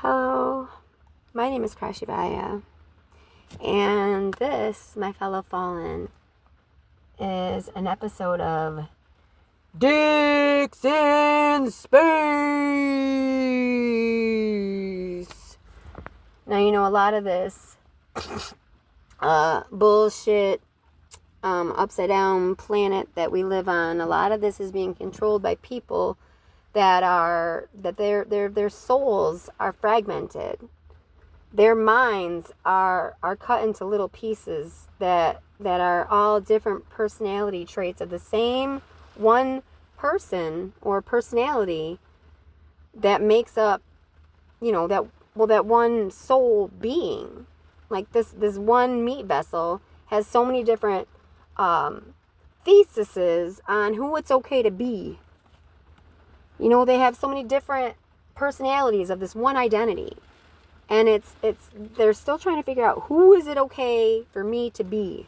Hello, my name is Krashivaya, and this, my fellow fallen, is an episode of Dicks in Space. Now, a lot of this bullshit, upside down planet that we live on, a lot of this is being controlled by people that their souls are fragmented. Their minds are cut into little pieces that are all different personality traits of the same one person or personality that makes up, that one soul being. Like this one meat vessel has so many different theses on who it's okay to be. They have so many different personalities of this one identity. And they're still trying to figure out who is it okay for me to be.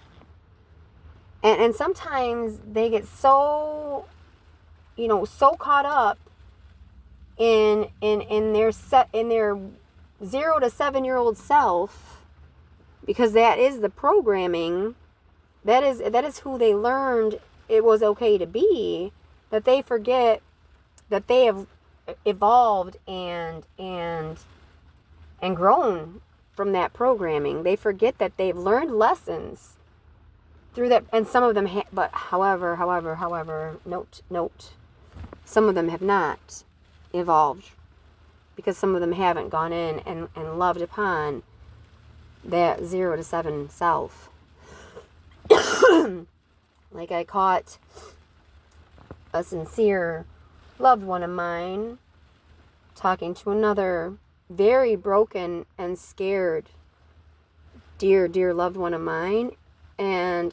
And sometimes they get so caught up in their 0 to 7 year old self, because that is the programming, that is who they learned it was okay to be, that they forget that they have evolved and grown from that programming. They forget that they've learned lessons through that, and some of them but however, note, some of them have not evolved, because some of them haven't gone in and loved upon that 0 to 7 self. Like, I caught a sincere loved one of mine talking to another very broken and scared dear loved one of mine, and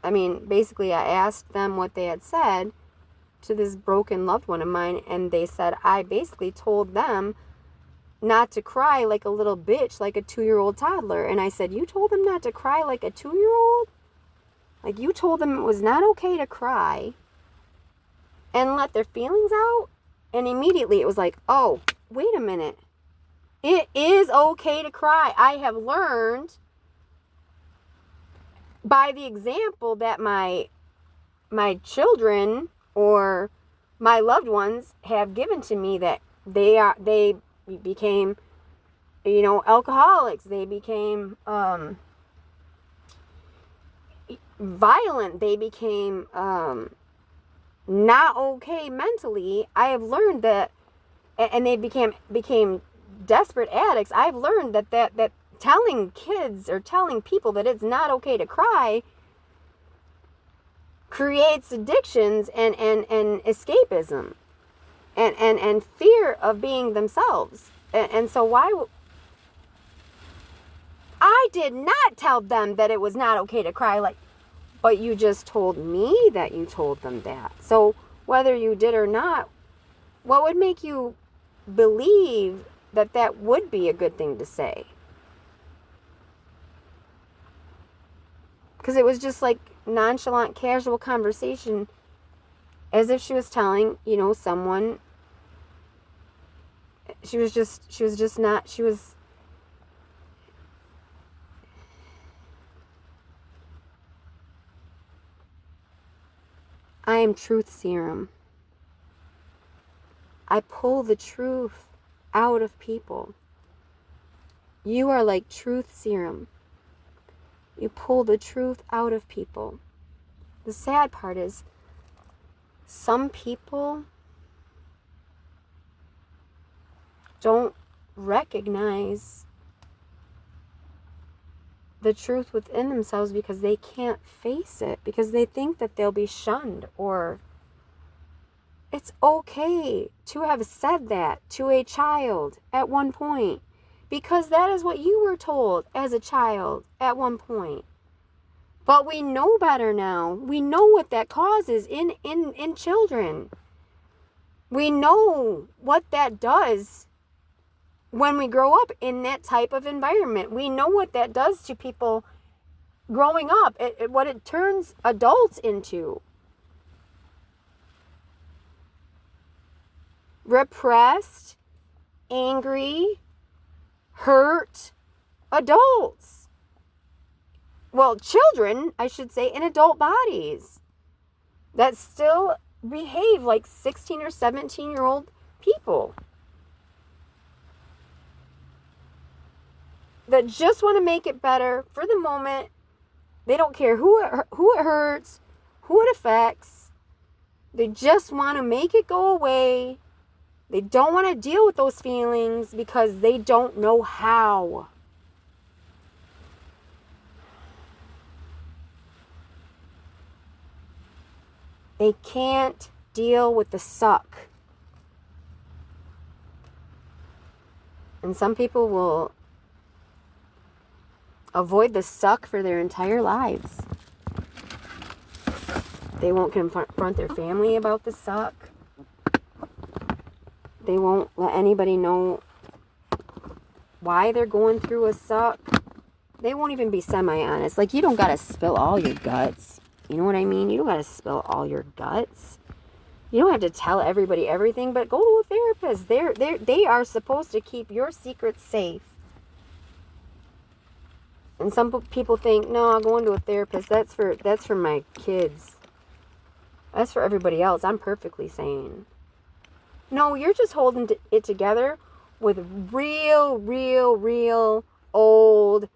I mean basically I asked them what they had said to this broken loved one of mine, and they said I basically told them not to cry like a little bitch, like a 2-year-old toddler. And I said, you told them not to cry like a 2-year-old? Like, you told them it was not okay to cry and let their feelings out? And immediately it was like, oh, wait a minute. It is okay to cry. I have learned by the example that my children or my loved ones have given to me, that they became, alcoholics. They became violent. They became not okay mentally. I have learned that, and they became desperate addicts. I've learned that telling kids or telling people that it's not okay to cry creates addictions and escapism and fear of being themselves. And so I did not tell them that it was not okay to cry, but you just told me that you told them that. So whether you did or not, what would make you believe that would be a good thing to say? Because it was just like nonchalant, casual conversation, as if she was telling, someone. She was just not, I am truth serum. I pull the truth out of people. You are like truth serum. You pull the truth out of people. The sad part is, some people don't recognize the truth within themselves because they can't face it, because they think that they'll be shunned. Or it's okay to have said that to a child at one point, because that is what you were told as a child at one point. But we know better now. We know what that causes in children. We know what that does when we grow up in that type of environment. We know what that does to people growing up, what it turns adults into. Repressed, angry, hurt adults. Well, children, I should say, in adult bodies that still behave like 16 or 17-year-old people. That just want to make it better for the moment. They don't care who it hurts, who it affects. They just want to make it go away. They don't want to deal with those feelings because they don't know how. They can't deal with the suck. And some people will avoid the suck for their entire lives. They won't confront their family about the suck. They won't let anybody know why they're going through a suck. They won't even be semi-honest. Like, you don't got to spill all your guts. You know what I mean? You don't got to spill all your guts. You don't have to tell everybody everything, but go to a therapist. They are supposed to keep your secrets safe. And some people think, no, going to a therapist, that's for my kids. That's for everybody else. I'm perfectly sane. No, you're just holding it together with real old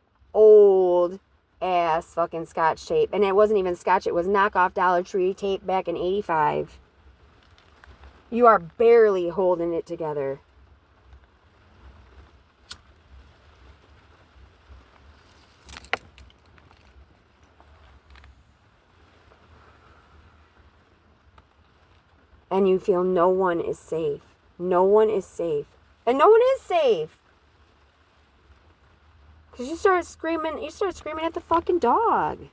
ass fucking Scotch tape. And it wasn't even Scotch, it was knockoff Dollar Tree tape back in 85. You are barely holding it together. And you feel no one is safe. No one is safe. And no one is safe. Because you start screaming at the fucking dog.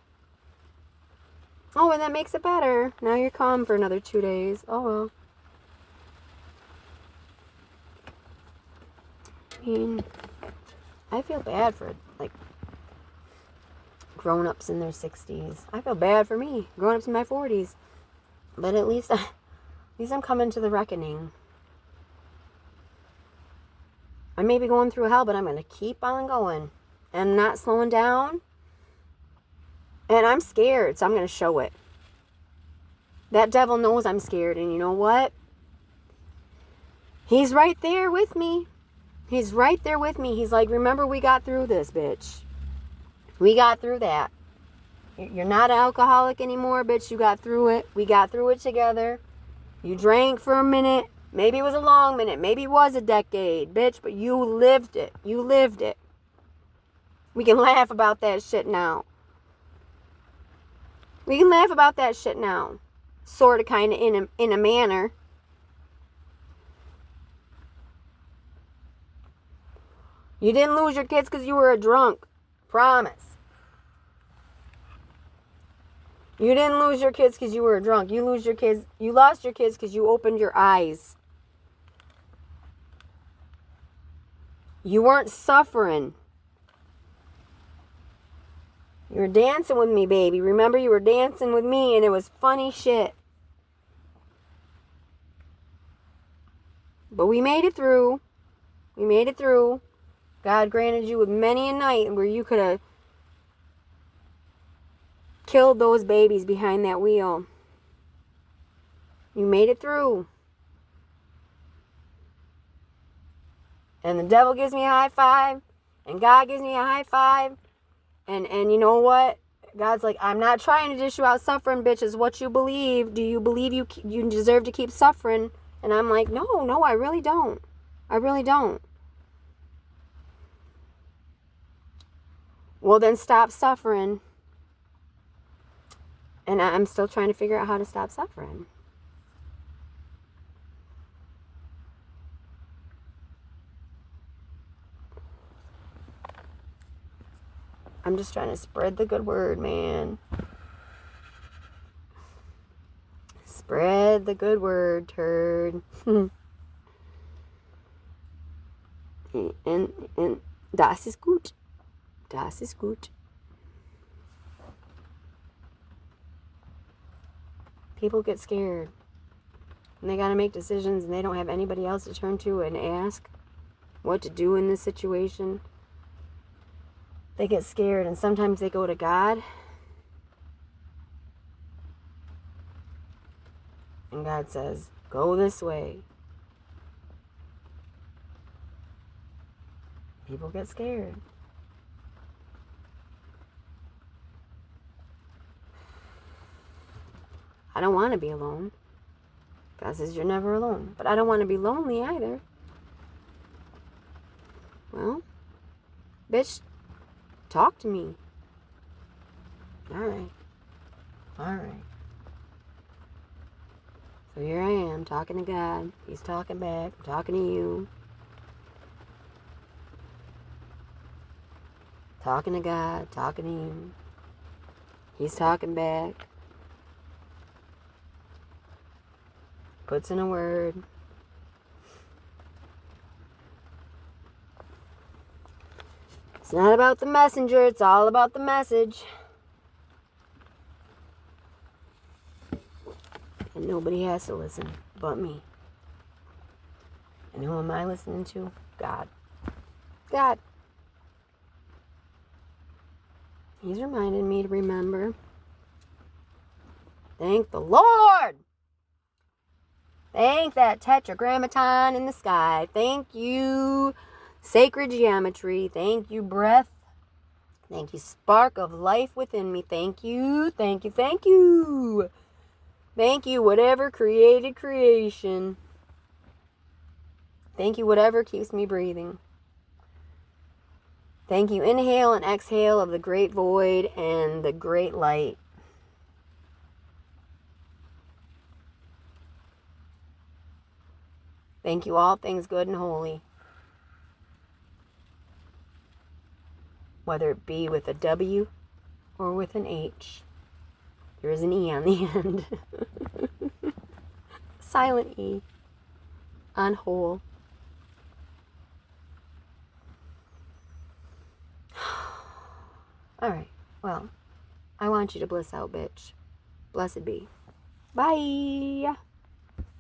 Oh, and that makes it better. Now you're calm for another 2 days. Oh, well. I mean, I feel bad for, like, grown-ups in their 60s. I feel bad for me, grown-ups in my 40s. But at least I'm coming to the reckoning. I may be going through hell, but I'm going to keep on going. And not slowing down. And I'm scared, so I'm going to show it. That devil knows I'm scared, and you know what? He's right there with me. He's right there with me. He's like, remember, we got through this, bitch. We got through that. You're not an alcoholic anymore, bitch. You got through it. We got through it together. You drank for a minute. Maybe it was a long minute. Maybe it was a decade, bitch. But you lived it. You lived it. We can laugh about that shit now. We can laugh about that shit now. Sort of, kind of, in a manner. You didn't lose your kids because you were a drunk. Promise. You didn't lose your kids because you were a drunk. You lost your kids because you opened your eyes. You weren't suffering. You were dancing with me, baby. Remember, you were dancing with me, and it was funny shit. But we made it through. We made it through. God granted you with many a night where you could have killed those babies behind that wheel. You made it through. And the devil gives me a high five. And God gives me a high five. And you know what? God's like, I'm not trying to dish you out suffering, bitch. It's what you believe. Do you believe you deserve to keep suffering? And I'm like, no, I really don't. I really don't. Well, then stop suffering. And I'm still trying to figure out how to stop suffering. I'm just trying to spread the good word, man. Spread the good word, turd. and das ist gut. Das ist gut. People get scared. And they got to make decisions and they don't have anybody else to turn to and ask. what to do in this situation. They get scared, and sometimes they go to God. And God says, go this way. People get scared. I don't want to be alone. God says you're never alone. But I don't want to be lonely either. Well, bitch, talk to me. Alright. So here I am, talking to God. He's talking back. I'm talking to you. Talking to God, talking to you. He's talking back. Puts in a word. It's not about the messenger, it's all about the message. And nobody has to listen but me. And who am I listening to? God. God. He's reminded me to remember. Thank the Lord. Thank that tetragrammaton in the sky. Thank you, sacred geometry. Thank you, breath. Thank you, spark of life within me. Thank you, thank you, thank you. Thank you, whatever created creation. Thank you, whatever keeps me breathing. Thank you, inhale and exhale of the great void and the great light. Thank you, all things good and holy. Whether it be with a W or with an H. There is an E on the end. Silent E. On whole. Alright, well, I want you to bliss out, bitch. Blessed be. Bye.